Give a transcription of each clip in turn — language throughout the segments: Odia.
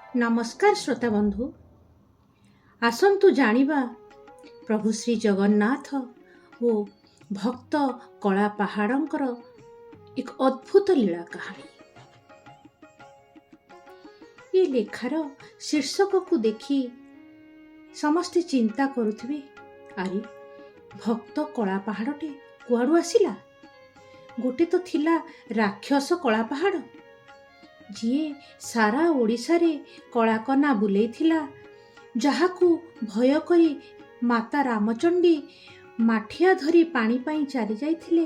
नमस्कार श्रोता बंधु, आसंतु जानिबा प्रभु श्री जगन्नाथ ओ भक्त कला पहाड़ंकर एक अद्भुत लीला कहानी। ये लेखार शीर्षक को देखी समस्ते चिंता करुथिबे, अरे भक्त कला पहाड़टे कुआडू आसिला? गोटे तो थिला राक्षस कला पहाड़, जीए सारा ओडिशा रे कलाकना बुलेइथिला, जहाकू भय करी माता रामचंडी माठिया धरी पानी पाई चली जाइथिले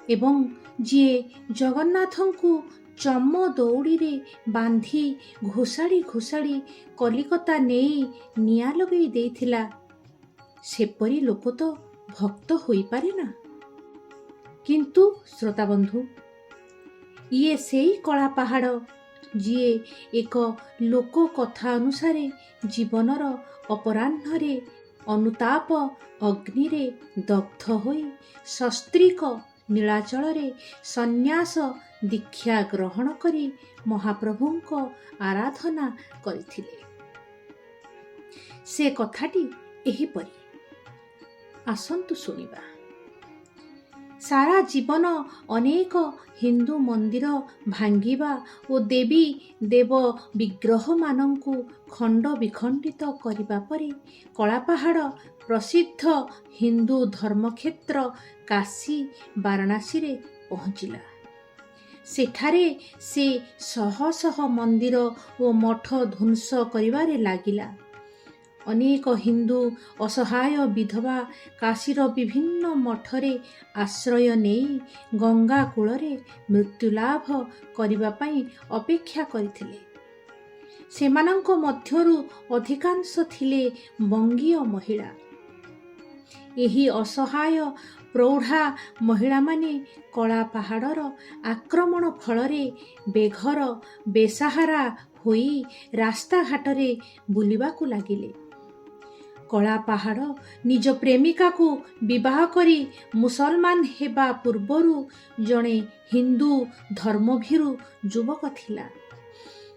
एवं जीए जगन्नाथंकू चम दौड़ी रे बांधी घोषाड़ी घोषाड़ी कलिकता नेई निया लगई देइथिला। सेपरी लोक तो भक्त होई पारे ना। किंतु श्रोता बंधु, ये सेई कला पहाड़ जीए एक लोक कथा अनुसारे जीवनर अपराह्न अनुताप अग्नि रे दग्ध होई सस्त्रीक नीलाचल रे संन्यास दीक्षा ग्रहण करी महाप्रभुंको आराधना करिथिले। से कथाटी एहिपरि, आसंतु सुनिबा। सारा जीवन अनेक हिंदू मंदिर भांगिबा और देवी देव विग्रह मानंकु खंड विखंडित करिबा परे कला पहाड़ प्रसिद्ध हिंदू धर्मक्षेत्र काशी वाराणसी रे पहुंचिला। सेठारे से शह शह मंदिर और मठ ध्वंस करिबारे लागिला। अनेक हिंदू असहाय विधवा काशीर विभिन्न मठरे आश्रय नेई गंगा कूलरे मृत्युलाभ करिबा पई अपेक्षा करिथिले। सेमानंको मध्यरु अधिकांश थिले बंगीय महिला। एही असहाय प्रौढ़ा महिला माने कला पहाड़र आक्रमण फलरे बेघर बेसहारा होई रास्ता घाटरे बुलिबाकू लागिले। कला पहाड़ निज प्रेमिका को विवाह करी मुसलमान हेबा पूर्वरु जणे हिंदू धर्मभीरु युवक थिला।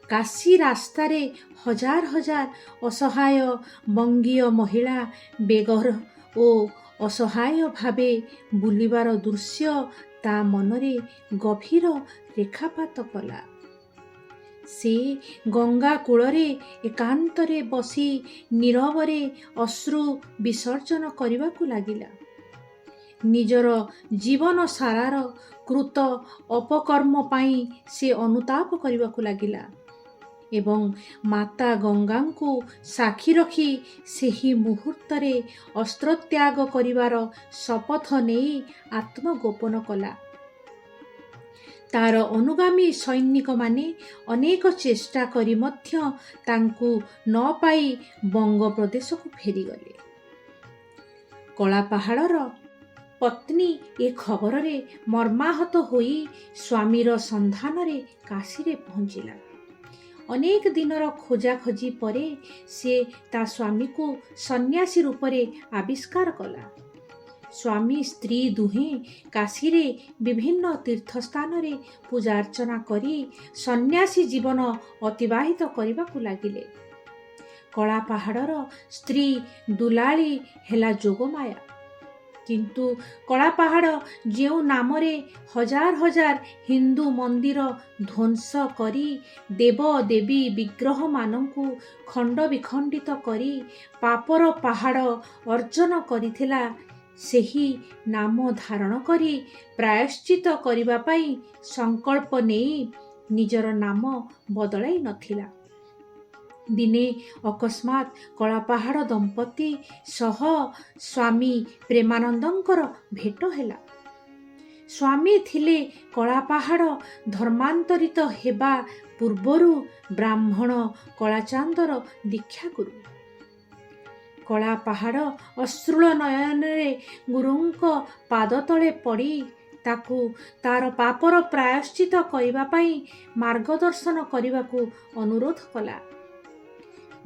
काशी रास्तारे हजार हजार असहाय बंगीय महिला बेघर ओ असहाय भावे बुलिबार दृश्य ता मनरे गभीर रेखापात कला। से गंगा कूलरे एकांतरे बसी नीरवरे अश्रु विसर्जन करबाकू लागिला। निजर जीवन सारार कृत अपकर्म पाई से अनुताप करबाकू लागिला एवं माता गंगांकू साक्षी रखी सेही मुहूर्तरे अस्त्र त्याग करिवार शपथ नेई आत्मगोपन कला। तार अनुगामी सैनिक माने अनेक चेष्टा करी मध्य तांकू न पाई बंग प्रदेश को फेरी गले। कला पहाड़र पत्नी ए खबर रे मर्माहत होई स्वामीर संधान रे काशी रे पहुंचिला। अनेक दिनर खोजा खोजी परे से ता स्वामी को सन्यासी रूप रे आविष्कार कला। स्वामी स्त्री दुहे काशी रे विभिन्न तीर्थस्थान रे पूजा अर्चना करी सन्यासी जीवन अतिबाहित करबाकू लागिले। कला पहाड़र स्त्री दुलाली हेला जोगमाया। किंतु कला पहाड़ जेउ नामरे हजार हजार हिंदू मंदिर ध्वंस करी देव देवी विग्रह मानंकु खंड विखंडित करी पापर पहाड़ अर्जन करिथिला, सेही नाम धारण करी प्रायश्चित करिबा पाई संकल्प नेई निजर नाम बदलाई नथिला। दिने अकस्मात कला पहाड़ दंपति सह स्वामी प्रेमानंदंकर भेट हेला। स्वामी थिले कला पहाड़ धर्मांतरित हेबा पूर्वरु ब्राह्मण कलाचांदर दीक्षा गुरु। कला पहाड़ अश्रुल नयन रे गुरुंको पाद तले पड़ी ताकू तार पापर प्रायश्चित करिबा पाई मार्गदर्शन करिबाकू अनुरोध कला।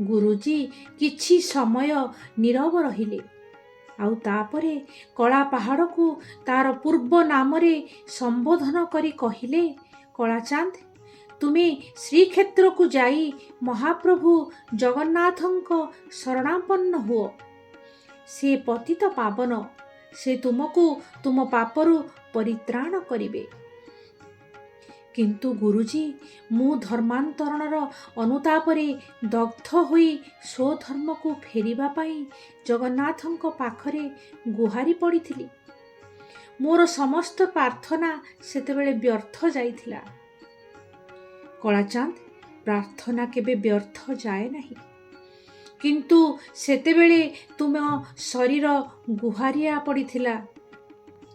गुरुजी किछि समय नीरव रहिले आउ तापरे कला पहाड़ को तार पूर्व नाम रे संबोधन करी कहिले, कलाचांद ତୁମେ ଶ୍ରୀକ୍ଷେତ୍ରକୁ ଯାଇ ମହାପ୍ରଭୁ ଜଗନ୍ନାଥଙ୍କ ଶରଣାପନ୍ନ ହୁଅ। ସେ ପତିତ ପାବନ, ସେ ତୁମକୁ ତୁମ ପାପରୁ ପରିତ୍ରାଣ କରିବେ। କିନ୍ତୁ ଗୁରୁଜୀ, ମୁଁ ଧର୍ମାନ୍ତରଣର ଅନୁତାପରେ ଦଗ୍ଧ ହୋଇ ସ୍ୱଧର୍ମକୁ ଫେରିବା ପାଇଁ ଜଗନ୍ନାଥଙ୍କ ପାଖରେ ଗୁହାରି ପଡ଼ିଥିଲି। ମୋର ସମସ୍ତ ପ୍ରାର୍ଥନା ସେତେବେଳେ ବ୍ୟର୍ଥ ଯାଇଥିଲା। କଳାଚାନ୍ଦ, ପ୍ରାର୍ଥନା କେବେ ବ୍ୟର୍ଥ ଯାଏ ନାହିଁ। କିନ୍ତୁ ସେତେବେଳେ ତୁମ ଶରୀର ଗୁହାରିଆ ପଡ଼ିଥିଲା,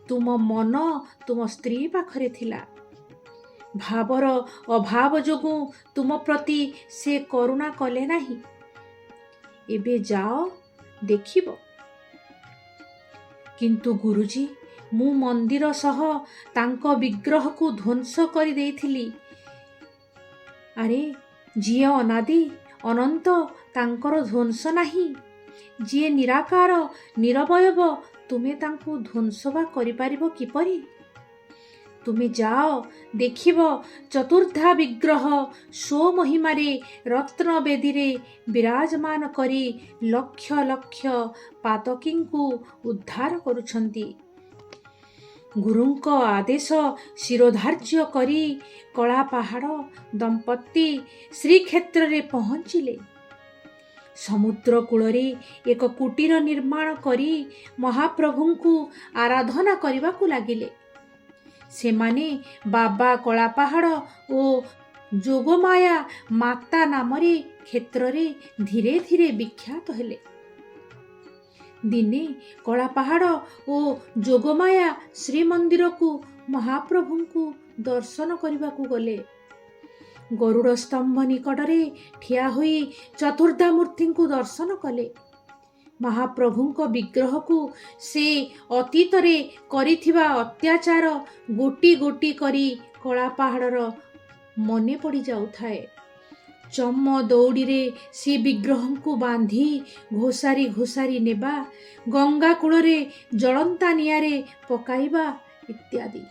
ତୁମ ମନ ତୁମ ସ୍ତ୍ରୀ ପାଖରେ ଥିଲା। ଭାବର ଅଭାବ ଯୋଗୁଁ ତୁମ ପ୍ରତି ସେ କରୁଣା କଲେ ନାହିଁ। ଏବେ ଯାଅ, ଦେଖିବ। କିନ୍ତୁ ଗୁରୁଜୀ, ମୁଁ ମନ୍ଦିର ସହ ତାଙ୍କ ବିଗ୍ରହକୁ ଧ୍ୱଂସ କରିଦେଇଥିଲି। ଆରେ, ଯିଏ ଅନାଦି ଅନନ୍ତ ତାଙ୍କର ଧ୍ୱଂସ ନାହିଁ। ଯିଏ ନିରାକାର ନିରବୟବ, ତୁମେ ତାଙ୍କୁ ଧ୍ୱଂସ ବା କରିପାରିବ କିପରି? ତୁମେ ଯାଅ, ଦେଖିବ ଚତୁର୍ଦ୍ଧା ବିଗ୍ରହ ସ୍ୱମହିମାରେ ରତ୍ନବେଦୀରେ ବିରାଜମାନ କରି ଲକ୍ଷ ଲକ୍ଷ ପାତକୀଙ୍କୁ ଉଦ୍ଧାର କରୁଛନ୍ତି। ଗୁରୁଙ୍କ ଆଦେଶ ଶିରୋଧାର୍ଯ୍ୟ କରି କଳାପାହାଡ଼ ଦମ୍ପତି ଶ୍ରୀକ୍ଷେତ୍ରରେ ପହଞ୍ଚିଲେ। ସମୁଦ୍ର କୂଳରେ ଏକ କୁଟୀର ନିର୍ମାଣ କରି ମହାପ୍ରଭୁଙ୍କୁ ଆରାଧନା କରିବାକୁ ଲାଗିଲେ। ସେମାନେ ବାବା କଳାପାହାଡ଼ ଓ ଯୋଗମାୟା ମାତା ନାମରେ କ୍ଷେତ୍ରରେ ଧୀରେ ଧୀରେ ବିଖ୍ୟାତ ହେଲେ। ଦିନେ କଳାପାହାଡ଼ ଓ ଯୋଗମାୟା ଶ୍ରୀମନ୍ଦିରକୁ ମହାପ୍ରଭୁଙ୍କୁ ଦର୍ଶନ କରିବାକୁ ଗଲେ। ଗରୁଡ଼ ସ୍ତମ୍ଭ ନିକଟରେ ଠିଆ ହୋଇ ଚତୁର୍ଦ୍ଧାମୂର୍ତ୍ତିଙ୍କୁ ଦର୍ଶନ କଲେ। ମହାପ୍ରଭୁଙ୍କ ବିଗ୍ରହକୁ ସେ ଅତୀତରେ କରିଥିବା ଅତ୍ୟାଚାର ଗୋଟି ଗୋଟି କରି କଳାପାହାଡ଼ର ମନେ ପଡ଼ି ଯାଉଥାଏ। ଚମ ଦଉଡ଼ିରେ ସେ ବିଗ୍ରହଙ୍କୁ ବାନ୍ଧି ଘୋଷାରି ଘୋଷାରି ନେବା, ଗଙ୍ଗା କୂଳରେ ଜଳନ୍ତା ନିଆଁରେ ପକାଇବା ଇତ୍ୟାଦି।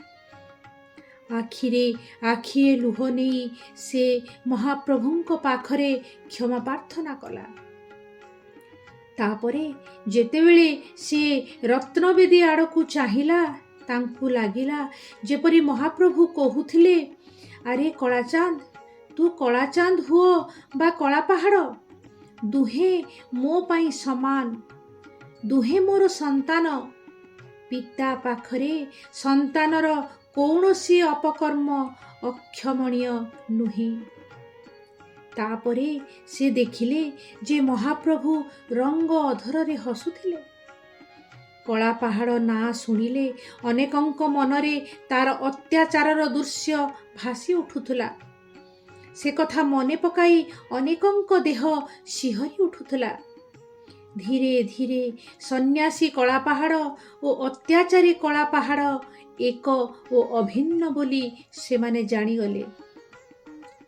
ଆଖିରେ ଆଖିଏ ଲୁହ ନେଇ ସେ ମହାପ୍ରଭୁଙ୍କ ପାଖରେ କ୍ଷମା ପ୍ରାର୍ଥନା କଲା। ତାପରେ ଯେତେବେଳେ ସେ ରତ୍ନବେଦୀ ଆଡ଼କୁ ଚାହିଁଲା, ତାଙ୍କୁ ଲାଗିଲା ଯେପରି ମହାପ୍ରଭୁ କହୁଥିଲେ, ଆରେ କଳାଚାନ୍ଦ, ତୁ କଳାଚାନ୍ଦ ହୁଅ ବା କଳାପାହାଡ଼, ଦୁହେଁ ମୋ ପାଇଁ ସମାନ, ଦୁହେଁ ମୋର ସନ୍ତାନ। ପିତା ପାଖରେ ସନ୍ତାନର କୌଣସି ଅପକର୍ମ ଅକ୍ଷମଣୀୟ ନୁହେଁ। ତାପରେ ସେ ଦେଖିଲେ ଯେ ମହାପ୍ରଭୁ ରଙ୍ଗ ଅଧରରେ ହସୁଥିଲେ। କଳାପାହାଡ଼ ନାଁ ଶୁଣିଲେ ଅନେକଙ୍କ ମନରେ ତାର ଅତ୍ୟାଚାରର ଦୃଶ୍ୟ ଭାସି ଉଠୁଥିଲା। ସେ କଥା ମନେ ପକାଇ ଅନେକଙ୍କ ଦେହ ଶିହରି ଉଠୁଥିଲା। ଧୀରେ ଧୀରେ ସନ୍ନ୍ୟାସୀ କଳାପାହାଡ଼ ଓ ଅତ୍ୟାଚାରୀ କଳାପାହାଡ଼ ଏକ ଓ ଅଭିନ୍ନ ବୋଲି ସେମାନେ ଜାଣିଗଲେ।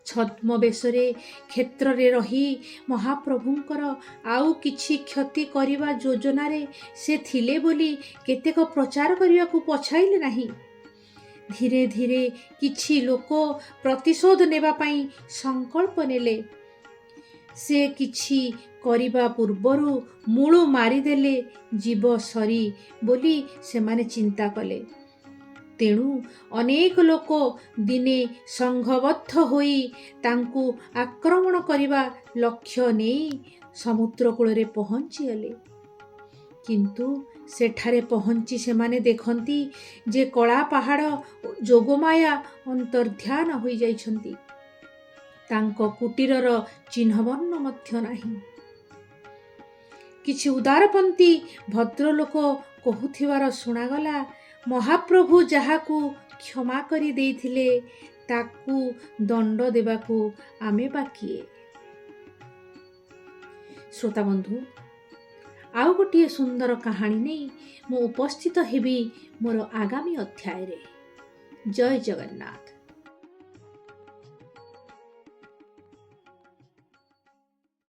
ଛଦ୍ମବେଶରେ କ୍ଷେତ୍ରରେ ରହି ମହାପ୍ରଭୁଙ୍କର ଆଉ କିଛି କ୍ଷତି କରିବା ଯୋଜନାରେ ସେ ଥିଲେ ବୋଲି କେତେକ ପ୍ରଚାର କରିବାକୁ ପଛାଇଲେ ନାହିଁ। ଧୀରେ ଧୀରେ କିଛି ଲୋକ ପ୍ରତିଶୋଧ ନେବା ପାଇଁ ସଂକଳ୍ପ ନେଲେ। ସେ କିଛି କରିବା ପୂର୍ବରୁ ମୂଳୁ ମାରିଦେଲେ ଜୀବ ସରି ବୋଲି ସେମାନେ ଚିନ୍ତା କଲେ। ତେଣୁ ଅନେକ ଲୋକ ଦିନେ ସଂଘବଦ୍ଧ ହୋଇ ତାଙ୍କୁ ଆକ୍ରମଣ କରିବା ଲକ୍ଷ୍ୟ ନେଇ ସମୁଦ୍ର କୂଳରେ ପହଞ୍ଚିଗଲେ। କିନ୍ତୁ ସେଠାରେ ପହଞ୍ଚି ସେମାନେ ଦେଖନ୍ତି ଯେ କଳାପାହାଡ଼ ଓ ଯୋଗମାୟା ଅନ୍ତର୍ଧ୍ୟାନ ହୋଇଯାଇଛନ୍ତି। ତାଙ୍କ କୁଟୀରର ଚିହ୍ନବର୍ଣ୍ଣ ମଧ୍ୟ ନାହିଁ। କିଛି ଉଦାରପନ୍ଥୀ ଭଦ୍ରଲୋକ କହୁଥିବାର ଶୁଣାଗଲା, ମହାପ୍ରଭୁ ଯାହାକୁ କ୍ଷମା କରି ଦେଇଥିଲେ ତାକୁ ଦଣ୍ଡ ଦେବାକୁ ଆମେ ବା କିଏ? ଶ୍ରୋତାବନ୍ଧୁ, ଆଉ ଗୋଟିଏ ସୁନ୍ଦର କାହାଣୀ ନେଇ ମୁଁ ଉପସ୍ଥିତ ହେବି ମୋର ଆଗାମୀ ଅଧ୍ୟାୟରେ। ଜୟ ଜଗନ୍ନାଥ।